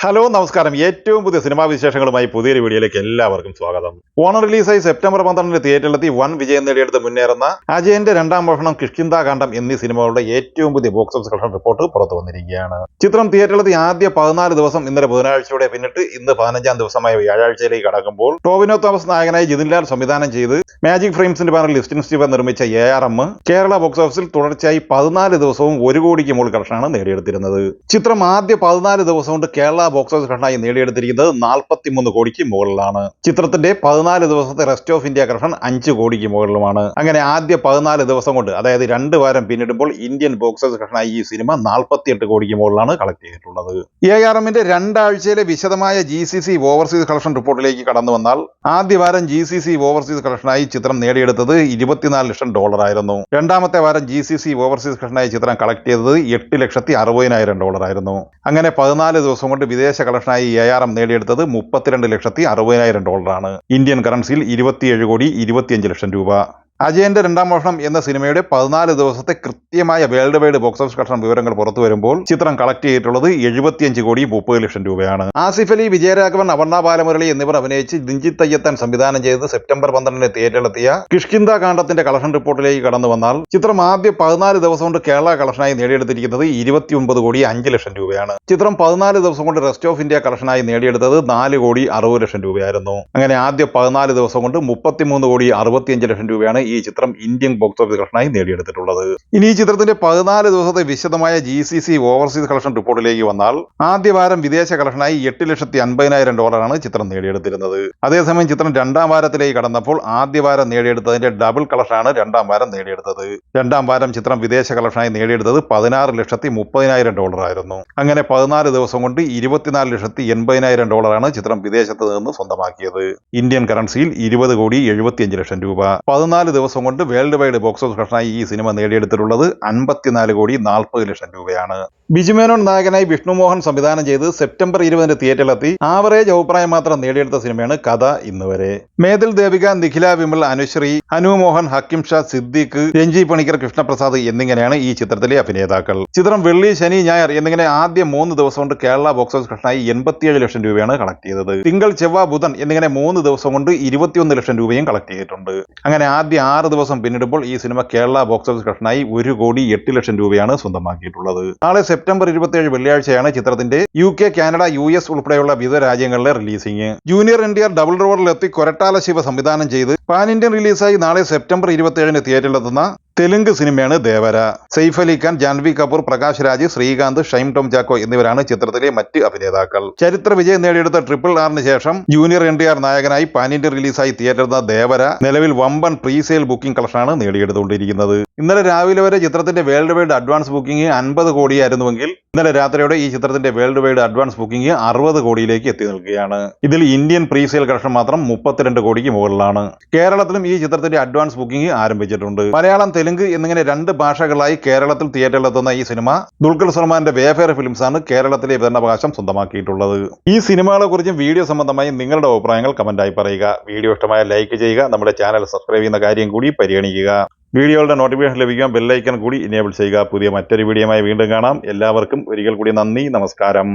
Hello നമസ്കാരം. ഏറ്റവും പുതിയ സിനിമാ വിശേഷങ്ങളുമായി പുതിയൊരു വീഡിയോയിലേക്ക് എല്ലാവർക്കും സ്വാഗതം. ഓണം റിലീസായി സെപ്റ്റംബർ 12 തിയേറ്ററിലെത്തി വൻ വിജയം നേടിയെടുത്ത് മുന്നേറുന്ന അജയന്റെ രണ്ടാം മോഷണം, കിഷ്കിന്ധാകാന്ഡം എന്നീ സിനിമകളുടെ ഏറ്റവും പുതിയ ബോക്സ് ഓഫീസ് കളക്ഷൻ റിപ്പോർട്ട് പുറത്തു വന്നിരിക്കുകയാണ്. ചിത്രം തിയേറ്ററിലെത്തി ആദ്യ 14 ദിവസം ഇന്നലെ ബുധനാഴ്ചയോടെ പിന്നിട്ട് ഇന്ന് 15-ാം ദിവസമായ വ്യാഴാഴ്ചയിലേക്ക് കടക്കുമ്പോൾ ടോവിനോ തോമസ് നായകനായി ജിതിൻ ലാൽ സംവിധാനം ചെയ്ത് മാജിക് ഫ്രെയിംസിന്റെ ബാനറിൽ ലിസ്റ്റിൻ സ്റ്റീവൻ നിർമ്മിച്ച ARM കേരള ബോക്സ് ഓഫീസിൽ തുടർച്ചയായി 14 ദിവസവും 1 കോടിക്ക് മുകളിൽ കളക്ഷനാണ് നേടിയെടുത്തിരുന്നത്. ചിത്രം ആദ്യ 14 ദിവസം കൊണ്ട് കേരള ബോക്സ് ഓഫീസ് കളക്ഷനായി നേടിയെടുത്തിരിക്കുന്നത് 43 കോടിക്ക് മുകളിലാണ്. ചിത്രത്തിന്റെ 14 ദിവസത്തെ റെസ്റ്റ് ഓഫ് ഇന്ത്യ കളക്ഷൻ 5 കോടിക്ക് മുകളിലുമാണ്. അങ്ങനെ ആദ്യ 14 ദിവസം കൊണ്ട്, അതായത് 2 വാരം പിന്നിടുമ്പോൾ ഇന്ത്യൻ ബോക്സ് ഓഫീസ് കളക്ഷനായി ഈ സിനിമ 48 കോടിക്ക് മുകളിലാണ് കളക്ട് ചെയ്തിട്ടുള്ളത്. ARMന്റെ രണ്ടാഴ്ചയിലെ വിശദമായ GCC ഓവർസീസ് കളക്ഷൻ റിപ്പോർട്ടിലേക്ക് കടന്നു വന്നാൽ ആദ്യ വാരം GCC ഓവർസീസ് കളക്ഷനായി ചിത്രം നേടിയെടുത്തത് $24 ലക്ഷം ആയിരുന്നു. രണ്ടാമത്തെ വാരം GCC ഓവർസീസ് കളക്ഷനായി ചിത്രം കളക്ട് ചെയ്തത് $8,60,000 ആയിരുന്നു. അങ്ങനെ 14 ദിവസം കൊണ്ട് വിദേശ കളക്ഷനായി ARM നേടിയെടുത്തത് $32,60,000 ആണ്. ഇന്ത്യൻ കറൻസിയിൽ 27,25 ലക്ഷം രൂപ. അജയന്റെ രണ്ടാം മോഷണം എന്ന സിനിമയുടെ 14 ദിവസത്തെ കൃത്യമായ world wide box office collection വിവരങ്ങൾ പുറത്തു വരുമ്പോൾ ചിത്രം കളക്ട് ചെയ്തിട്ടുള്ളത് 75,30 ലക്ഷം രൂപയാണ്. ആസിഫ് അലി, വിജയരാഘവൻ, അപർണ ബാലമുരളി എന്നിവർ അഭിനയിച്ച് രഞ്ജിത്ത് അയ്യത്താൻ സംവിധാനം ചെയ്ത് സെപ്റ്റംബർ 12 തിയേറ്ററിലെത്തിയ കിഷ്കിന്ധാകാന്ഡത്തിന്റെ കളക്ഷൻ റിപ്പോർട്ടിലേക്ക് കടന്നു വന്നാൽ ചിത്രം ആദ്യ 14 ദിവസം കൊണ്ട് കേരള കളക്ഷനായി നേടിയെടുത്തിരിക്കുന്നത് 29,05 ലക്ഷം രൂപയാണ്. ചിത്രം 14 ദിവസം കൊണ്ട് റെസ്റ്റ് ഓഫ് ഇന്ത്യ കളക്ഷനായി നേടിയെടുത്തത് 4,60 ലക്ഷം രൂപയായിരുന്നു. അങ്ങനെ ആദ്യ 14 ദിവസം കൊണ്ട് 33,65 ലക്ഷം രൂപയാണ് ഈ ചിത്രം ഇന്ത്യൻ ബോക്സ് ഓഫീസ് കളക്ഷനായി നേടിയെടുത്തിട്ടുള്ളത്. ഇനി ഈ ചിത്രത്തിന്റെ 14 ദിവസത്തെ വിശദമായ GCC ഓവർസീസ് കളക്ഷൻ റിപ്പോർട്ടിലേക്ക് വന്നാൽ ആദ്യ വാരം വിദേശ കളക്ഷനായി $8,50,000 ആണ് ചിത്രം നേടിയെടുത്തിരുന്നത്. അതേസമയം ചിത്രം രണ്ടാം വാരത്തിലേക്ക് കടന്നപ്പോൾ ആദ്യ വാരം നേടിയെടുത്തതിന്റെ ഡബിൾ കളക്ഷനാണ് രണ്ടാം വാരം നേടിയെടുത്തത്. രണ്ടാം വാരം ചിത്രം വിദേശ കളക്ഷനായി നേടിയെടുത്തത് $16,30,000 ആയിരുന്നു. അങ്ങനെ 14 ദിവസം കൊണ്ട് $24,80,000 ആണ് ചിത്രം വിദേശത്ത് നിന്ന് സ്വന്തമാക്കിയത്. ഇന്ത്യൻ കറൻസിയിൽ 20,75 ലക്ഷം രൂപ. 14 ദിവസം കൊണ്ട് വേൾഡ് വൈഡ് ബോക്സ് ഓഫീസ് കളക്ഷനായി ഈ സിനിമ നേടിയെടുത്തിട്ടുള്ളത് 54,40 ലക്ഷം രൂപയാണ്. ബിജുമേനോൻ നായകനായി വിഷ്ണു മോഹൻ സംവിധാനം ചെയ്ത് സെപ്റ്റംബർ 20 തിയേറ്ററിലെത്തി ആവറേജ് അഭിപ്രായം മാത്രം നേടിയെടുത്ത സിനിമയാണ് കഥ ഇന്ന് വരെ. മേതിൽ ദേവിക, നിഖില വിമൽ, അനുശ്രീ, അനു മോഹൻ, ഹക്കിം ഷാ, സിദ്ദീഖ്, രഞ്ജി പണിക്കർ, കൃഷ്ണപ്രസാദ് എന്നിങ്ങനെയാണ് ഈ ചിത്രത്തിലെ അഭിനേതാക്കൾ. ചിത്രം വെള്ളി, ശനി, ഞായർ എന്നിങ്ങനെ ആദ്യ 3 ദിവസം കൊണ്ട് കേരള ബോക്സ് ഓഫീസ് കളക്ഷനായി 87 ലക്ഷം രൂപയാണ് കളക്ട് ചെയ്തത്. തിങ്കൾ, ചൊവ്വ, ബുധൻ എന്നിങ്ങനെ 3 ദിവസം കൊണ്ട് 21 ലക്ഷം രൂപയും കളക്ട് ചെയ്തിട്ടുണ്ട്. അങ്ങനെ ആദ്യ 6 ദിവസം പിന്നിടുമ്പോൾ ഈ സിനിമ കേരള ബോക്സ് ഓഫീസ് കളക്ഷനായി 1,08 ലക്ഷം രൂപയാണ് സ്വന്തമാക്കിയിട്ടുള്ളത്. നാളെ സെപ്റ്റംബർ 27 വെള്ളിയാഴ്ചയാണ് ചിത്രത്തിന്റെ UK, കാനഡ, US ഉൾപ്പെടെയുള്ള വിവിധ രാജ്യങ്ങളിലെ റിലീസിംഗ്. ജൂനിയർ NTR ഡബിൾ റോളിലെത്തി കൊരട്ടാല ശിവ സംവിധാനം ചെയ്ത് പാൻ ഇന്ത്യൻ റിലീസായി നാളെ സെപ്റ്റംബർ 27 തിയേറ്ററിലെത്തുന്ന തെലുങ്ക് സിനിമയാണ് ദേവര. സെയ്ഫ് അലി ഖാൻ, ജാൻവി കപൂർ, പ്രകാശ് രാജ്, ശ്രീകാന്ത്, ഷൈം ടോം ചാക്കോ എന്നിവരാണ് ചിത്രത്തിലെ മറ്റ് അഭിനേതാക്കൾ. ചരിത്ര വിജയം നേടിയെടുത്ത RRRന് ശേഷം ജൂനിയർ NTR നായകനായി പാൻ ഇന്ത്യൻ റിലീസായി തിയേറ്ററിലെത്തുന്ന ദേവര നിലവിൽ വമ്പൻ പ്രീസെയിൽ ബുക്കിംഗ് കളക്ഷനാണ് നേടിയെടുത്തുകൊണ്ടിരിക്കുന്നത്. ഇന്നലെ രാവിലെ വരെ ചിത്രത്തിന്റെ വേൾഡ് വൈഡ് അഡ്വാൻസ് ബുക്കിംഗ് 50 കോടിയായിരുന്നുവെങ്കിൽ ഇന്നലെ രാത്രിയോടെ ഈ ചിത്രത്തിന്റെ വേൾഡ് വൈഡ് അഡ്വാൻസ് ബുക്കിംഗ് 60 കോടിയിലേക്ക് എത്തി നിൽക്കുകയാണ്. ഇതിൽ ഇന്ത്യൻ പ്രീസെയിൽ കളക്ഷൻ മാത്രം 32 കോടിക്ക് മുകളിലാണ്. കേരളത്തിലും ഈ ചിത്രത്തിന്റെ അഡ്വാൻസ് ബുക്കിംഗ് ആരംഭിച്ചിട്ടുണ്ട്. മലയാളം, തെലുങ്ക് എന്നിങ്ങനെ 2 ഭാഷകളായി കേരളത്തിൽ തിയേറ്ററിലെത്തുന്ന ഈ സിനിമ ദുൽഖർ സൽമാന്റെ വേഫെയർ ഫിലിംസ് ആണ് കേരളത്തിലെ വിതരണാവകാശം സ്വന്തമാക്കിയിട്ടുള്ളത്. ഈ സിനിമകളെ കുറിച്ചും വീഡിയോ സംബന്ധമായി നിങ്ങളുടെ അഭിപ്രായങ്ങൾ കമന്റായി പറയുക. വീഡിയോ ഇഷ്ടമായ ലൈക്ക് ചെയ്യുക. നമ്മുടെ ചാനൽ സബ്സ്ക്രൈബ് ചെയ്യുന്ന കാര്യം കൂടി പരിഗണിക്കുക. വീഡിയോകളുടെ നോട്ടിഫിക്കേഷൻ ലഭിക്കാൻ ബെല്ലൈക്കൺ കൂടി എനേബിൾ ചെയ്യുക. പുതിയ മറ്റൊരു വീഡിയോയുമായി വീണ്ടും കാണാം. എല്ലാവർക്കും ഒരിക്കൽ കൂടി നന്ദി, നമസ്കാരം.